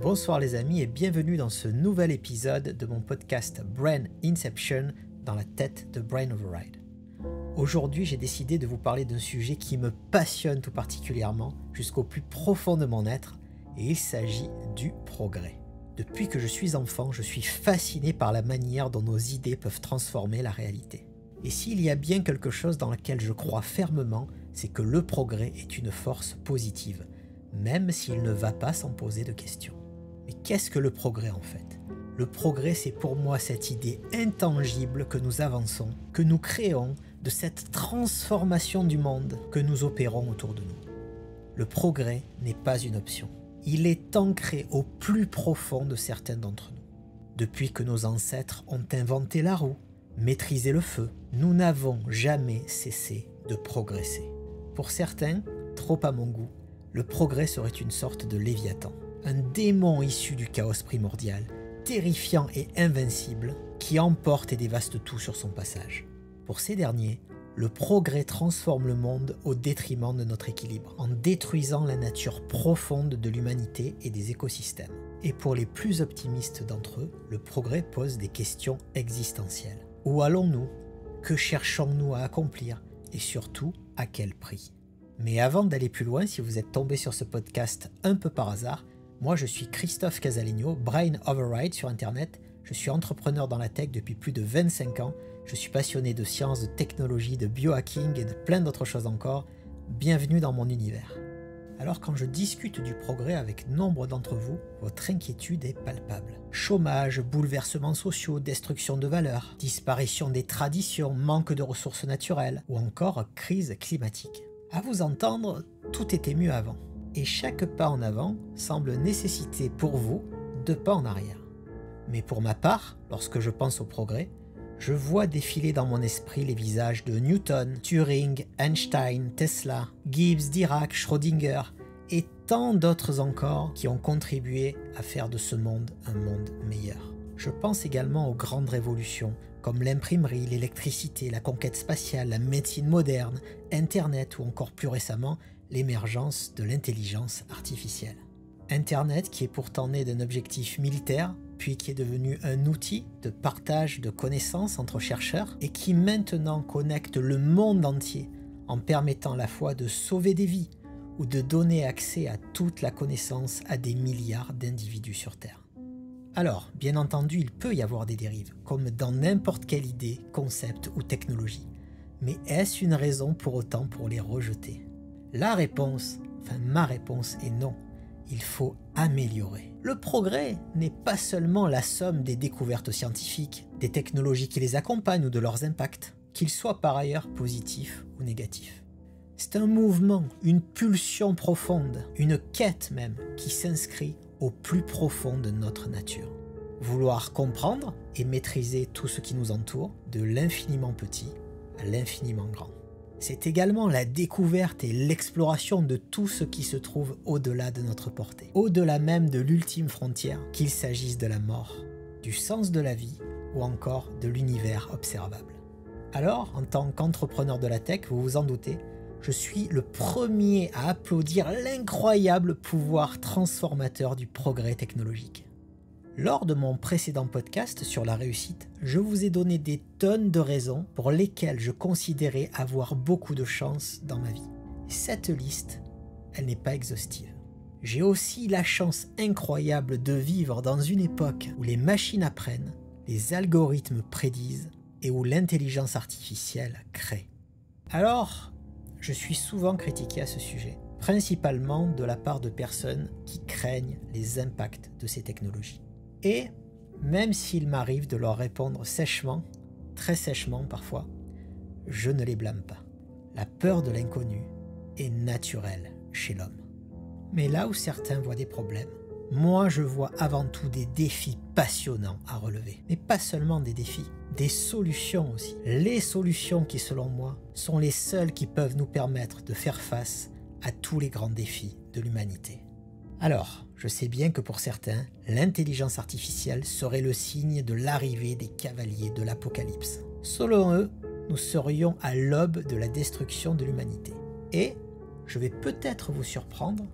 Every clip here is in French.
Bonsoir les amis et bienvenue dans ce nouvel épisode de mon podcast Brain Inception dans la tête de Brain Override. Aujourd'hui, j'ai décidé de vous parler d'un sujet qui me passionne tout particulièrement jusqu'au plus profond de mon être et il s'agit du progrès. Depuis que je suis enfant, je suis fasciné par la manière dont nos idées peuvent transformer la réalité. Et s'il y a bien quelque chose dans lequel je crois fermement, c'est que le progrès est une force positive, même s'il ne va pas sans poser de questions. Mais qu'est-ce que le progrès en fait ? Le progrès, c'est pour moi cette idée intangible que nous avançons, que nous créons, de cette transformation du monde que nous opérons autour de nous. Le progrès n'est pas une option. Il est ancré au plus profond de certains d'entre nous. Depuis que nos ancêtres ont inventé la roue, maîtrisé le feu, nous n'avons jamais cessé de progresser. Pour certains, trop à mon goût, le progrès serait une sorte de Léviathan. Un démon issu du chaos primordial, terrifiant et invincible, qui emporte et dévaste tout sur son passage. Pour ces derniers, le progrès transforme le monde au détriment de notre équilibre, en détruisant la nature profonde de l'humanité et des écosystèmes. Et pour les plus optimistes d'entre eux, le progrès pose des questions existentielles. Où allons-nous ? Que cherchons-nous à accomplir ? Et surtout, à quel prix ? Mais avant d'aller plus loin, si vous êtes tombé sur ce podcast un peu par hasard, moi je suis Christophe Casalegno, Brain Override sur internet, je suis entrepreneur dans la tech depuis plus de 25 ans, je suis passionné de sciences, de technologie, de biohacking et de plein d'autres choses encore. Bienvenue dans mon univers. Alors quand je discute du progrès avec nombre d'entre vous, votre inquiétude est palpable. Chômage, bouleversements sociaux, destruction de valeurs, disparition des traditions, manque de ressources naturelles ou encore crise climatique. À vous entendre, tout était mieux avant. Et chaque pas en avant semble nécessiter pour vous 2 pas en arrière. Mais pour ma part, lorsque je pense au progrès, je vois défiler dans mon esprit les visages de Newton, Turing, Einstein, Tesla, Gibbs, Dirac, Schrödinger et tant d'autres encore qui ont contribué à faire de ce monde un monde meilleur. Je pense également aux grandes révolutions comme l'imprimerie, l'électricité, la conquête spatiale, la médecine moderne, Internet ou encore plus récemment l'émergence de l'intelligence artificielle. Internet qui est pourtant né d'un objectif militaire, puis qui est devenu un outil de partage de connaissances entre chercheurs et qui maintenant connecte le monde entier en permettant à la fois de sauver des vies ou de donner accès à toute la connaissance à des milliards d'individus sur Terre. Alors, bien entendu, il peut y avoir des dérives, comme dans n'importe quelle idée, concept ou technologie. Mais est-ce une raison pour autant pour les rejeter ? Ma réponse est non. Il faut améliorer. Le progrès n'est pas seulement la somme des découvertes scientifiques, des technologies qui les accompagnent ou de leurs impacts, qu'ils soient par ailleurs positifs ou négatifs. C'est un mouvement, une pulsion profonde, une quête même, qui s'inscrit au plus profond de notre nature. Vouloir comprendre et maîtriser tout ce qui nous entoure, de l'infiniment petit à l'infiniment grand. C'est également la découverte et l'exploration de tout ce qui se trouve au-delà de notre portée, au-delà même de l'ultime frontière, qu'il s'agisse de la mort, du sens de la vie ou encore de l'univers observable. Alors, en tant qu'entrepreneur de la tech, vous vous en doutez, je suis le premier à applaudir l'incroyable pouvoir transformateur du progrès technologique. Lors de mon précédent podcast sur la réussite, je vous ai donné des tonnes de raisons pour lesquelles je considérais avoir beaucoup de chance dans ma vie. Cette liste, elle n'est pas exhaustive. J'ai aussi la chance incroyable de vivre dans une époque où les machines apprennent, les algorithmes prédisent et où l'intelligence artificielle crée. Alors, je suis souvent critiqué à ce sujet, principalement de la part de personnes qui craignent les impacts de ces technologies. Et même s'il m'arrive de leur répondre sèchement, très sèchement parfois, je ne les blâme pas. La peur de l'inconnu est naturelle chez l'homme. Mais là où certains voient des problèmes, moi je vois avant tout des défis passionnants à relever. Mais pas seulement des défis, des solutions aussi. Les solutions qui, selon moi, sont les seules qui peuvent nous permettre de faire face à tous les grands défis de l'humanité. Alors, je sais bien que pour certains, l'intelligence artificielle serait le signe de l'arrivée des cavaliers de l'Apocalypse. Selon eux, nous serions à l'aube de la destruction de l'humanité. Et, je vais peut-être vous surprendre,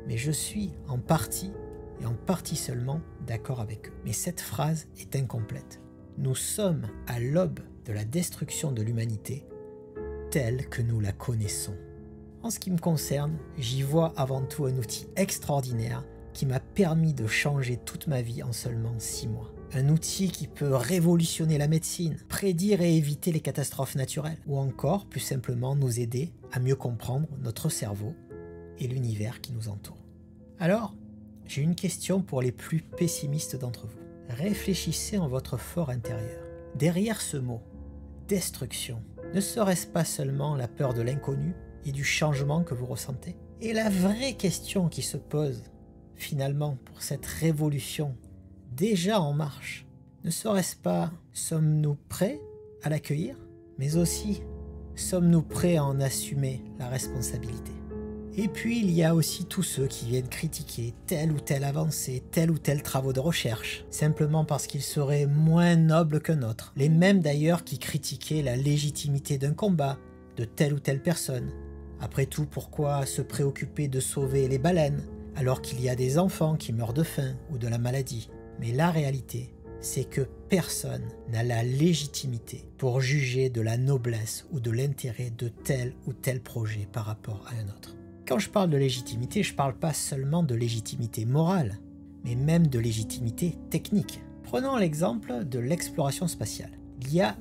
mais je suis en partie et en partie seulement d'accord avec eux. Mais cette phrase est incomplète. Nous sommes à l'aube de la destruction de l'humanité telle que nous la connaissons. En ce qui me concerne, j'y vois avant tout un outil extraordinaire qui m'a permis de changer toute ma vie en seulement 6 mois. Un outil qui peut révolutionner la médecine, prédire et éviter les catastrophes naturelles, ou encore, plus simplement, nous aider à mieux comprendre notre cerveau et l'univers qui nous entoure. Alors, j'ai une question pour les plus pessimistes d'entre vous. Réfléchissez en votre fort intérieur. Derrière ce mot, destruction, ne serait-ce pas seulement la peur de l'inconnu et du changement que vous ressentez? Et la vraie question qui se pose, finalement, pour cette révolution déjà en marche, ne serait-ce pas sommes-nous prêts à l'accueillir, mais aussi sommes-nous prêts à en assumer la responsabilité? Et puis il y a aussi tous ceux qui viennent critiquer telle ou telle avancée, tel ou tel travaux de recherche, simplement parce qu'ils seraient moins nobles qu'un autre. Les mêmes d'ailleurs qui critiquaient la légitimité d'un combat de telle ou telle personne. Après tout, pourquoi se préoccuper de sauver les baleines alors qu'il y a des enfants qui meurent de faim ou de la maladie? Mais la réalité, c'est que personne n'a la légitimité pour juger de la noblesse ou de l'intérêt de tel ou tel projet par rapport à un autre. Quand je parle de légitimité, je ne parle pas seulement de légitimité morale, mais même de légitimité technique. Prenons l'exemple de l'exploration spatiale. Il y a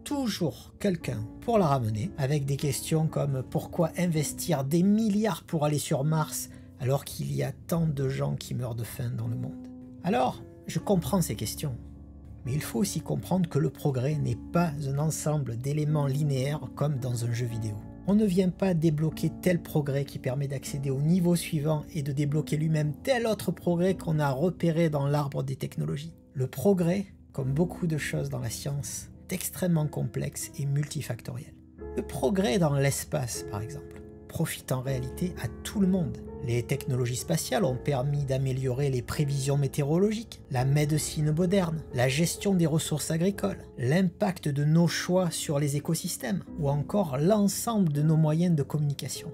toujours quelqu'un pour la ramener, avec des questions comme pourquoi investir des milliards pour aller sur Mars alors qu'il y a tant de gens qui meurent de faim dans le monde. Alors, je comprends ces questions, mais il faut aussi comprendre que le progrès n'est pas un ensemble d'éléments linéaires comme dans un jeu vidéo. On ne vient pas débloquer tel progrès qui permet d'accéder au niveau suivant et de débloquer lui-même tel autre progrès qu'on a repéré dans l'arbre des technologies. Le progrès, comme beaucoup de choses dans la science, est extrêmement complexe et multifactoriel. Le progrès dans l'espace, par exemple, profite en réalité à tout le monde. Les technologies spatiales ont permis d'améliorer les prévisions météorologiques, la médecine moderne, la gestion des ressources agricoles, l'impact de nos choix sur les écosystèmes, ou encore l'ensemble de nos moyens de communication.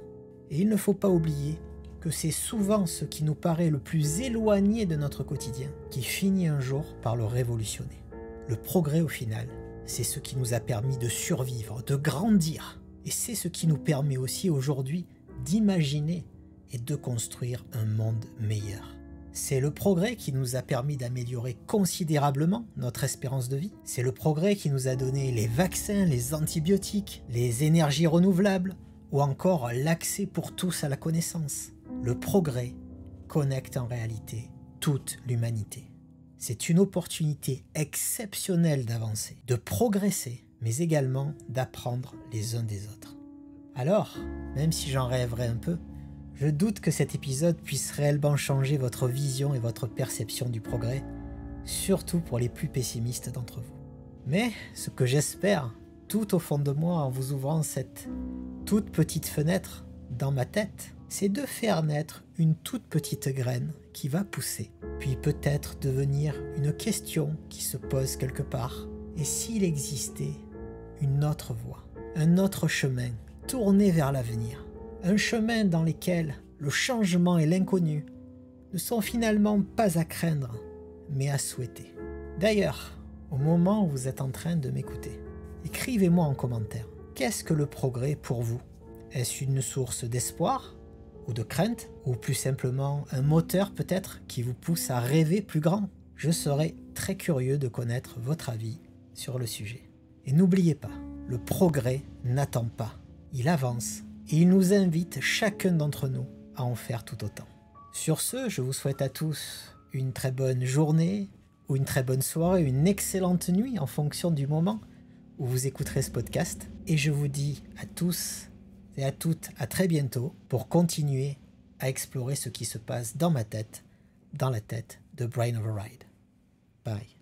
Et il ne faut pas oublier que c'est souvent ce qui nous paraît le plus éloigné de notre quotidien qui finit un jour par le révolutionner. Le progrès au final, c'est ce qui nous a permis de survivre, de grandir, et c'est ce qui nous permet aussi aujourd'hui d'imaginer et de construire un monde meilleur. C'est le progrès qui nous a permis d'améliorer considérablement notre espérance de vie. C'est le progrès qui nous a donné les vaccins, les antibiotiques, les énergies renouvelables ou encore l'accès pour tous à la connaissance. Le progrès connecte en réalité toute l'humanité. C'est une opportunité exceptionnelle d'avancer, de progresser, mais également d'apprendre les uns des autres. Alors, même si j'en rêverais un peu, je doute que cet épisode puisse réellement changer votre vision et votre perception du progrès, surtout pour les plus pessimistes d'entre vous. Mais ce que j'espère, tout au fond de moi en vous ouvrant cette toute petite fenêtre dans ma tête, c'est de faire naître une toute petite graine qui va pousser, puis peut-être devenir une question qui se pose quelque part. Et s'il existait une autre voie, un autre chemin tourné vers l'avenir, un chemin dans lequel le changement et l'inconnu ne sont finalement pas à craindre, mais à souhaiter. D'ailleurs, au moment où vous êtes en train de m'écouter, écrivez-moi en commentaire, qu'est-ce que le progrès pour vous? Est-ce une source d'espoir ou de crainte, ou plus simplement un moteur peut-être qui vous pousse à rêver plus grand? Je serais très curieux de connaître votre avis sur le sujet. Et n'oubliez pas, le progrès n'attend pas, il avance. Et il nous invite chacun d'entre nous à en faire tout autant. Sur ce, je vous souhaite à tous une très bonne journée, ou une très bonne soirée, une excellente nuit en fonction du moment où vous écouterez ce podcast. Et je vous dis à tous et à toutes à très bientôt pour continuer à explorer ce qui se passe dans ma tête, dans la tête de Brain Override. Bye.